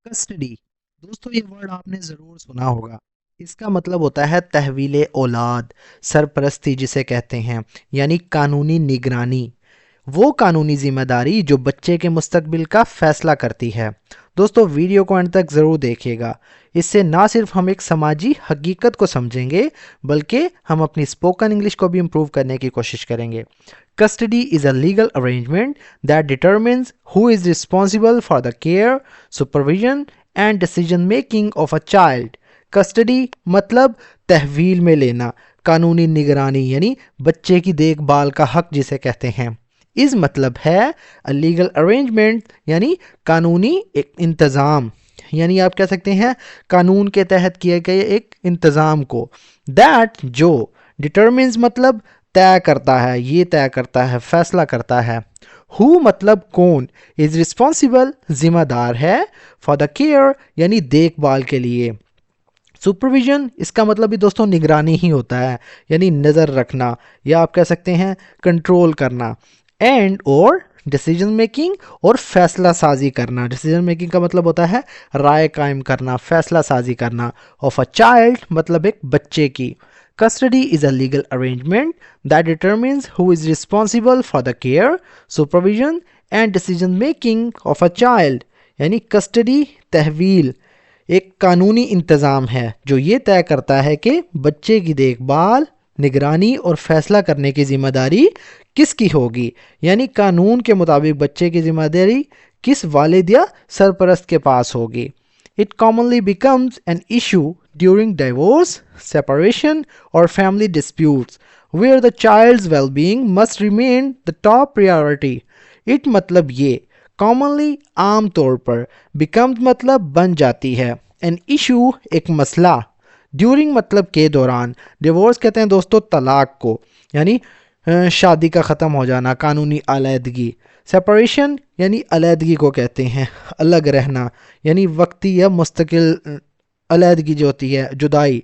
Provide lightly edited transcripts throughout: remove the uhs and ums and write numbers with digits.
Custody دوستو یہ word آپ نے ضرور سنا ہوگا. اس کا مطلب ہوتا ہے تحویل اولاد، سرپرستی جسے کہتے ہیں، یعنی قانونی نگرانی، وہ قانونی ذمہ داری جو بچے کے مستقبل کا فیصلہ کرتی ہے. دوستو ویڈیو کو انت تک ضرور دیکھیے گا. اس سے نہ صرف ہم ایک سماجی حقیقت کو سمجھیں گے بلکہ ہم اپنی اسپوکن انگلش کو بھی امپروو کرنے کی کوشش کریں گے. Custody is a legal arrangement that determines who is responsible for the care, supervision and decision making of a child. Custody مطلب تحویل میں لینا، قانونی نگرانی یعنی بچے کی دیکھ بھال کا حق جسے کہتے ہیں. اس مطلب ہے a legal arrangement یعنی قانونی ایک انتظام، یعنی آپ کہہ سکتے ہیں قانون کے تحت کیے گئے ایک انتظام کو. that جو determines مطلب طے کرتا ہے، یہ طے کرتا ہے، فیصلہ کرتا ہے. who مطلب کون، is responsible ذمہ دار ہے، for the care یعنی دیکھ بھال کے لیے. سپرویژن اس کا مطلب بھی دوستوں نگرانی ہی ہوتا ہے، یعنی نظر رکھنا یا آپ کہہ سکتے ہیں کنٹرول کرنا. اینڈ اور ڈیسیجن میکنگ اور فیصلہ سازی کرنا. ڈیسیجن میکنگ کا مطلب ہوتا ہے رائے قائم کرنا، فیصلہ سازی کرنا. آف اے چائلڈ مطلب ایک بچے کی. Custody is a legal arrangement that determines who is responsible for the care, supervision and decision making of a child. یعنی کسٹڈی تحویل ایک قانونی انتظام ہے جو یہ طے کرتا ہے کہ بچے کی دیکھ بھال، نگرانی اور فیصلہ کرنے کی ذمہ داری کس کی ہوگی. یعنی قانون کے مطابق بچے کی ذمہ داری کس والد یا سرپرست کے پاس ہوگی. It commonly becomes an issue during divorce, separation, or family disputes, where the child's well-being must remain the top priority. It مطلب یہ commonly عام طور پر، becomes مطلب بن جاتی ہے، an issue ایک مسئلہ، during مطلب کے دوران. divorce کہتے ہیں دوستو طلاق کو، یعنی شادی کا ختم ہو جانا، قانونی علیحدگی. سیپریشن یعنی علیحدگی کو کہتے ہیں، الگ رہنا، یعنی وقتی یا مستقل علیحدگی جو ہوتی ہے، جدائی.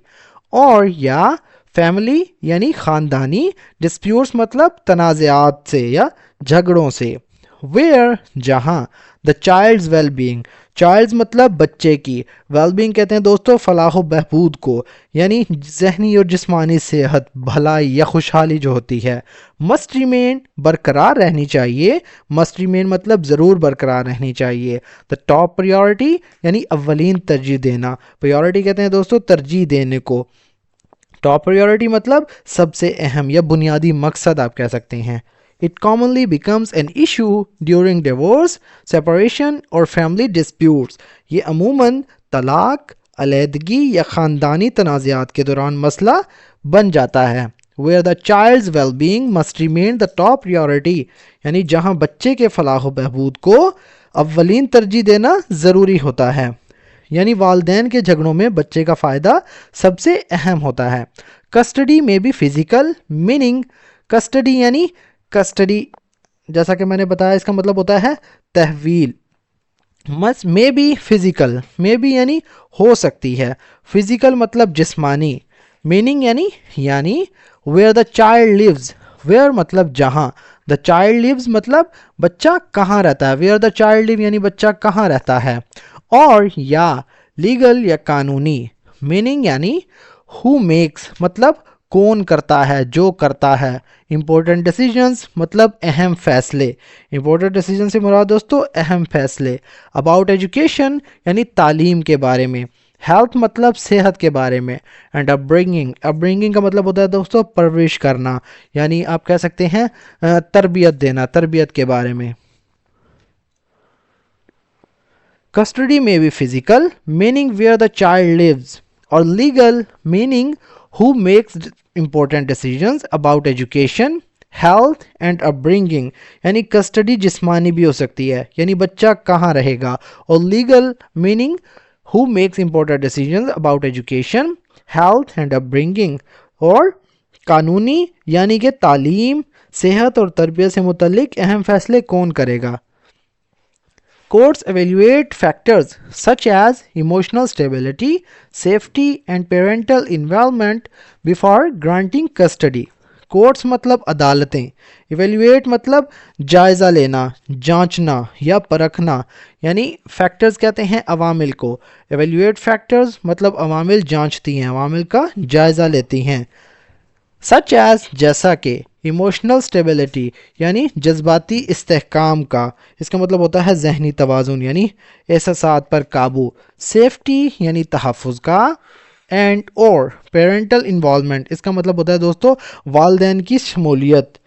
اور یا فیملی یعنی خاندانی. ڈسپیوٹس مطلب تنازعات سے یا جھگڑوں سے. ویئر جہاں. The childs well being, childs مطلب بچے کی، ویل بینگ کہتے ہیں دوستو فلاح و بہبود کو، یعنی ذہنی اور جسمانی صحت، بھلائی یا خوشحالی جو ہوتی ہے. مسٹ ریمین برقرار رہنی چاہیے. مسٹ ریمین مطلب ضرور برقرار رہنی چاہیے. دا ٹاپ پریورٹی یعنی اولین ترجیح دینا. پریورٹی کہتے ہیں دوستو ترجیح دینے کو. ٹاپ پریورٹی مطلب سب سے اہم یا بنیادی مقصد آپ کہہ سکتے ہیں. It commonly becomes an issue during divorce, separation or family disputes. یہ عموماً طلاق، علیحدگی یا خاندانی تنازعات کے دوران مسئلہ بن جاتا ہے. Where the child's well-being must remain the top priority. یعنی جہاں بچے کے فلاح و بہبود کو اولین ترجیح دینا ضروری ہوتا ہے. یعنی والدین کے جھگڑوں میں بچے کا فائدہ سب سے اہم ہوتا ہے. Custody may be physical, meaning custody یعنی کسٹڈی جیسا کہ میں نے بتایا اس کا مطلب ہوتا ہے تحویل. May be physical, may be یعنی ہو سکتی ہے، فزیکل مطلب جسمانی. میننگ یعنی where the child lives, where مطلب جہاں، دا چائلڈ لیوز مطلب بچہ کہاں رہتا ہے. ویئر دا چائلڈ لیو یعنی بچہ کہاں رہتا ہے. اور یا لیگل یا قانونی. میننگ یعنی ہو میکس مطلب کون کرتا ہے، جو کرتا ہے. امپورٹنٹ ڈیسیجنز مطلب اہم فیصلے. امپورٹنٹ ڈیسیجن سے مراد دوستو اہم فیصلے. اباؤٹ ایجوکیشن یعنی تعلیم کے بارے میں. ہیلتھ مطلب صحت کے بارے میں. اینڈ اپ برنگنگ کا مطلب ہوتا ہے دوستو پرورش کرنا، یعنی آپ کہہ سکتے ہیں تربیت دینا، تربیت کے بارے میں. Custody may be physical, meaning where the child lives, or legal, meaning who makes important decisions about education, health and upbringing. یعنی کسٹڈی جسمانی بھی ہو سکتی ہے، یعنی بچہ کہاں رہے گا. اور legal meaning who makes important decisions about education, health and upbringing. اور قانونی یعنی کہ تعلیم، صحت اور تربیت سے متعلق اہم فیصلے کون کرے گا. Courts evaluate factors such as emotional stability, safety and parental involvement before granting custody. Courts مطلب عدالتیں. Evaluate مطلب جائزہ لینا، جانچنا یا پرکھنا، یعنی فیکٹرز کہتے ہیں عوامل کو. ایویلویٹ فیکٹرز مطلب عوامل جانچتی ہیں, عوامل کا جائزہ لیتی ہیں. سچ ایز جیسا کہ ایموشنل اسٹیبلٹی یعنی جذباتی استحکام کا, اس کا مطلب ہوتا ہے ذہنی توازن یعنی احساسات پر قابو. سیفٹی یعنی تحفظ کا. اینڈ اور پیرنٹل انوالومنٹ, اس کا مطلب ہوتا ہے دوستو والدین کی شمولیت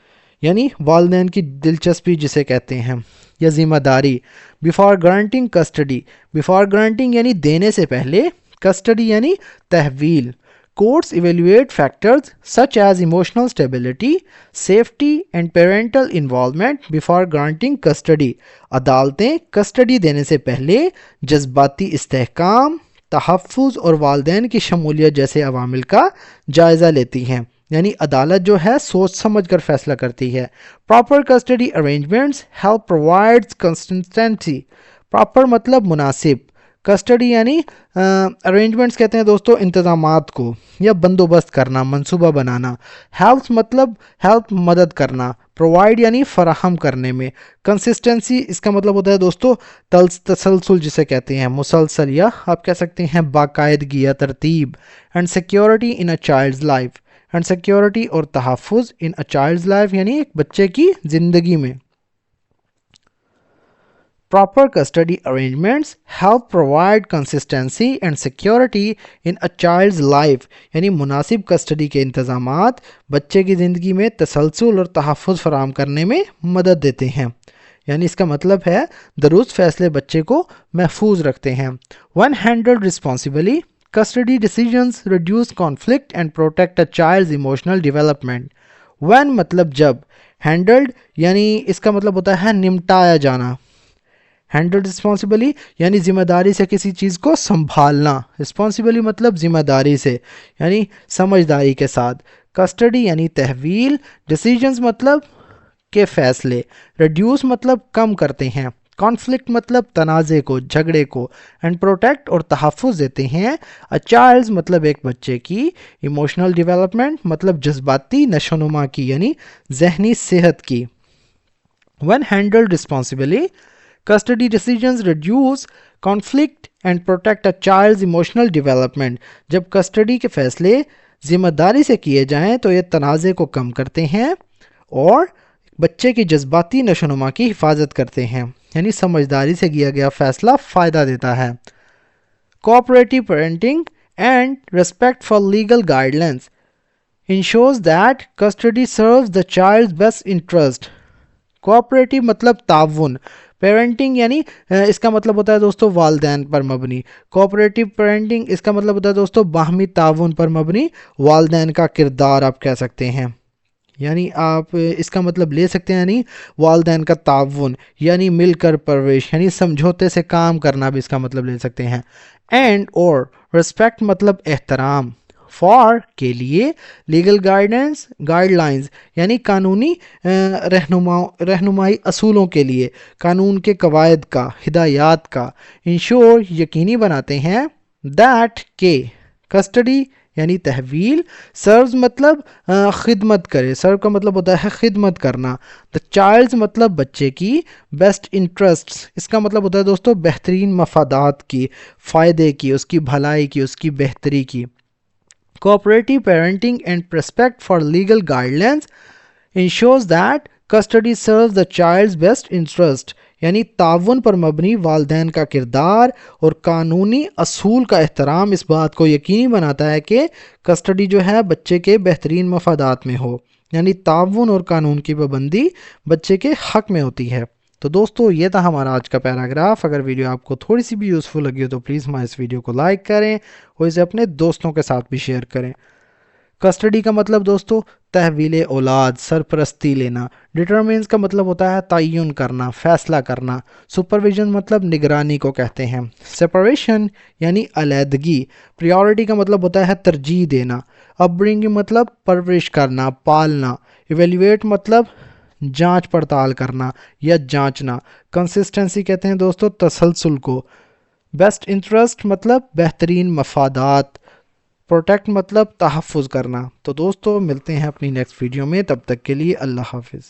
یعنی والدین کی دلچسپی جسے کہتے ہیں یا ذمہ داری. Before granting custody, before granting یعنی دینے سے پہلے, کسٹڈی یعنی تحویل. Courts evaluate factors such as emotional stability, safety and parental involvement before granting custody. عدالتیں کسٹڈی دینے سے پہلے جذباتی استحکام, تحفظ اور والدین کی شمولیت جیسے عوامل کا جائزہ لیتی ہیں. یعنی عدالت جو ہے سوچ سمجھ کر فیصلہ کرتی ہے. Proper custody arrangements help provides consistency. Proper مطلب مناسب, کسٹڈی یعنی ارینجمنٹس کہتے ہیں دوستو انتظامات کو یا بندوبست کرنا, منصوبہ بنانا. ہیلپ مطلب ہیلپ مدد کرنا. پرووائڈ یعنی فراہم کرنے میں. کنسسٹنسی اس کا مطلب ہوتا ہے دوستو تسلسل جسے کہتے ہیں, مسلسل یا آپ کہہ سکتے ہیں باقاعدگی یا ترتیب. And security in a child's life, and security اور تحفظ ان اے چائلڈز لائف یعنی ایک بچے کی زندگی میں. Proper custody arrangements help provide consistency and security in a child's life. یعنی مناسب کسٹڈی کے انتظامات بچے کی زندگی میں تسلسل اور تحفظ فراہم کرنے میں مدد دیتے ہیں. یعنی اس کا مطلب ہے درست فیصلے بچے کو محفوظ رکھتے ہیں. When handled responsibly, custody decisions reduce conflict and protect a child's emotional development. When مطلب جب, handled یعنی اس کا مطلب ہوتا ہے نمٹایا جانا. ہینڈل رسپانسبلی یعنی ذمہ داری سے کسی چیز کو سنبھالنا. رسپانسبلی مطلب ذمہ داری سے یعنی سمجھداری کے ساتھ. کسٹڈی یعنی تحویل. ڈیسیجنز مطلب کے فیصلے. ریڈیوس مطلب کم کرتے ہیں. کانفلکٹ مطلب تنازع کو, جھگڑے کو. اینڈ پروٹیکٹ اور تحفظ دیتے ہیں. چائلڈز مطلب ایک بچے کی. ایموشنل ڈیولپمنٹ مطلب جذباتی نشوونما کی یعنی ذہنی صحت کی. When handled responsibly, custody decisions reduce conflict and protect a child's emotional development. جب کسٹڈی کے فیصلے ذمہ داری سے کیے جائیں تو یہ تنازع کو کم کرتے ہیں اور بچے کی جذباتی نشوونما کی حفاظت کرتے ہیں. یعنی سمجھداری سے کیا گیا فیصلہ فائدہ دیتا ہے. Cooperative parenting and respect for legal guidelines ensures that custody serves the child's best interest. Cooperative مطلب تعاون. پیرنٹنگ یعنی اس کا مطلب ہوتا ہے دوستو والدین پر مبنی. کوآپریٹو پیرنٹنگ اس کا مطلب ہوتا ہے دوستو باہمی تعاون پر مبنی والدین کا کردار آپ کہہ سکتے ہیں. یعنی آپ اس کا مطلب لے سکتے ہیں یعنی والدین کا تعاون یعنی مل کر پرورش یعنی سمجھوتے سے کام کرنا بھی اس کا مطلب لے سکتے ہیں. اینڈ اور ریسپیکٹ مطلب احترام. فار کے لیے. لیگل گائیڈنس گائیڈ لائنز یعنی قانونی رہنمائی اصولوں کے لیے, قانون کے قواعد کا, ہدایات کا. انشور یقینی بناتے ہیں. دیٹ کہ کسٹڈی یعنی تحویل. سروز مطلب خدمت کرے, سرو کا مطلب ہوتا ہے خدمت کرنا. دا چائلڈز مطلب بچے کی. بیسٹ انٹرسٹس اس کا مطلب ہوتا ہے دوستو بہترین مفادات کی, فائدے کی, اس کی بھلائی کی, اس کی بہتری کی. Cooperative parenting and respect for legal guidelines ensures that custody serves the child's best interest. یعنی تعاون پر مبنی والدین کا کردار اور قانونی اصول کا احترام اس بات کو یقینی بناتا ہے کہ کسٹڈی جو ہے بچے کے بہترین مفادات میں ہو. یعنی تعاون اور قانون کی پابندی بچے کے حق میں ہوتی ہے. تو دوستو یہ تھا ہمارا آج کا پیراگراف. اگر ویڈیو آپ کو تھوڑی سی بھی یوزفل لگی ہو تو پلیز ہمارے اس ویڈیو کو لائک کریں اور اسے اپنے دوستوں کے ساتھ بھی شیئر کریں. کسٹڈی کا مطلب دوستو تحویل اولاد, سرپرستی لینا. ڈٹرمنز کا مطلب ہوتا ہے تعین کرنا, فیصلہ کرنا. سپرویژن مطلب نگرانی کو کہتے ہیں. سپریشن یعنی علیحدگی. پریورٹی کا مطلب ہوتا ہے ترجیح دینا. اپ برنگنگ مطلب پرورش کرنا, پالنا. ایویلویٹ مطلب جانچ پڑتال کرنا یا جانچنا. کنسسٹنسی کہتے ہیں دوستو تسلسل کو. بیسٹ انٹرسٹ مطلب بہترین مفادات. پروٹیکٹ مطلب تحفظ کرنا. تو دوستو ملتے ہیں اپنی نیکسٹ ویڈیو میں, تب تک کے لیے اللہ حافظ.